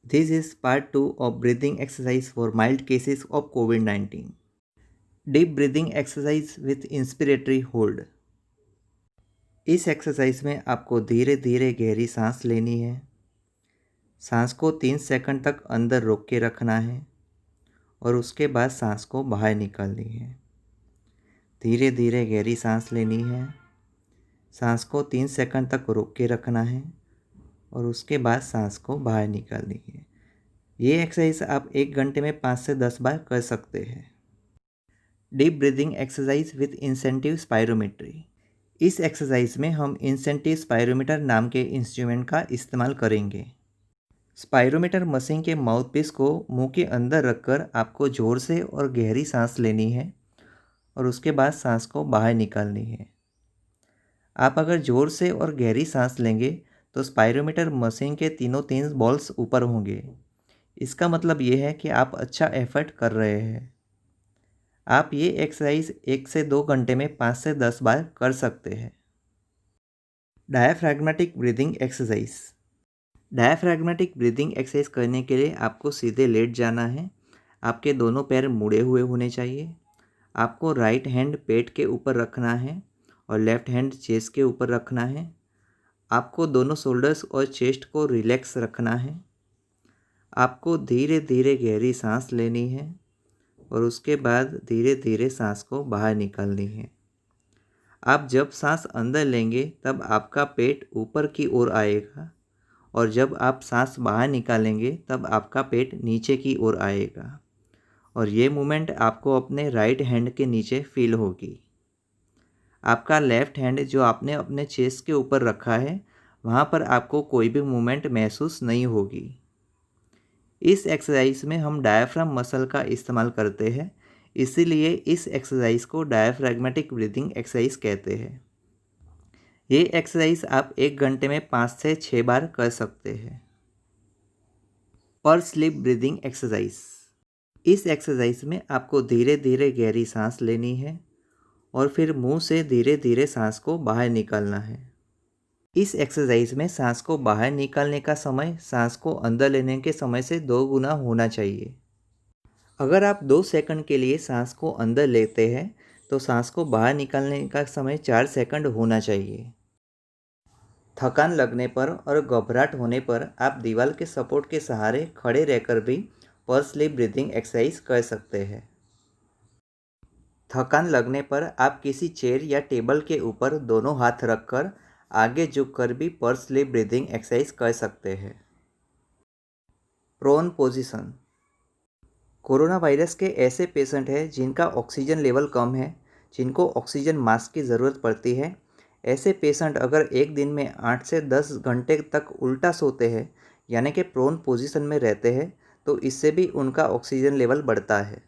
This is part 2 of breathing exercise for mild cases of COVID-19. Deep breathing exercise with inspiratory hold. इस exercise में आपको धीरे धीरे गहरी सांस लेनी है। सांस को 3 सेकंड तक अंदर रोक के रखना है और उसके बाद सांस को बाहर निकालनी है। धीरे धीरे गहरी सांस लेनी है। सांस को 3 सेकंड तक रोक के रखना है और उसके बाद सांस को बाहर निकालनी है। ये एक्सरसाइज आप 1 घंटे में 5 से 10 बार कर सकते हैं। Deep breathing exercise with incentive spirometry. इस एक्सरसाइज में हम इंसेंटिव स्पायरोमीटर नाम के इंस्ट्रूमेंट का इस्तेमाल करेंगे। स्पायरोमीटर मशीन के माउथपीस को मुंह के अंदर रखकर आपको ज़ोर से और गहरी सांस लेनी है और उसके बाद सांस को बाहर निकालनी है। आप अगर ज़ोर से और गहरी सांस लेंगे तो स्पायरोमीटर मशीन के तीनों 3 बॉल्स ऊपर होंगे। इसका मतलब ये है कि आप अच्छा एफर्ट कर रहे हैं। आप ये एक्सरसाइज 1 से 2 घंटे में 5 से 10 बार कर सकते हैं। डायाफ्रैग्मेटिक ब्रीदिंग एक्सरसाइज। डायाफ्रैग्मेटिक ब्रीदिंग एक्सरसाइज करने के लिए आपको सीधे लेट जाना है। आपके दोनों पैर मुड़े हुए होने चाहिए। आपको राइट हैंड पेट के ऊपर रखना है और लेफ्ट हैंड चेस्ट के ऊपर रखना है। आपको दोनों शोल्डर्स और चेस्ट को रिलैक्स रखना है। आपको धीरे धीरे गहरी सांस लेनी है और उसके बाद धीरे धीरे सांस को बाहर निकालनी है। आप जब सांस अंदर लेंगे तब आपका पेट ऊपर की ओर आएगा और जब आप सांस बाहर निकालेंगे तब आपका पेट नीचे की ओर आएगा और ये मूवमेंट आपको अपने राइट हैंड के नीचे फील होगी। आपका लेफ्ट हैंड जो आपने अपने चेस्ट के ऊपर रखा है वहाँ पर आपको कोई भी मूवमेंट महसूस नहीं होगी। इस एक्सरसाइज में हम डायाफ्राम मसल का इस्तेमाल करते हैं, इसीलिए इस एक्सरसाइज को डायाफ्रैग्मेटिक ब्रीदिंग एक्सरसाइज कहते हैं। ये एक्सरसाइज आप 1 घंटे में 5 से 6 बार कर सकते हैं। पर स्लीप ब्रीदिंग एक्सरसाइज। इस एक्सरसाइज में आपको धीरे धीरे गहरी सांस लेनी है और फिर मुंह से धीरे धीरे सांस को बाहर निकालना है। इस एक्सरसाइज में सांस को बाहर निकालने का समय सांस को अंदर लेने के समय से 2 गुना होना चाहिए। अगर आप 2 सेकंड के लिए सांस को अंदर लेते हैं तो सांस को बाहर निकालने का समय 4 सेकंड होना चाहिए। थकान लगने पर और घबराहट होने पर आप दीवार के सपोर्ट के सहारे खड़े रहकर भी पर स्लीप ब्रीदिंग एक्सरसाइज कर सकते हैं। थकान लगने पर आप किसी चेयर या टेबल के ऊपर दोनों हाथ रखकर आगे झुककर भी पर स्लीप ब्रीदिंग एक्सरसाइज कर सकते हैं। Prone position. कोरोना वायरस के ऐसे पेशेंट हैं जिनका ऑक्सीजन लेवल कम है, जिनको ऑक्सीजन मास्क की ज़रूरत पड़ती है। ऐसे पेशेंट अगर एक दिन में 8 से 10 घंटे तक उल्टा सोते हैं यानी कि प्रोन पोजीशन में रहते हैं तो इससे भी उनका ऑक्सीजन लेवल बढ़ता है।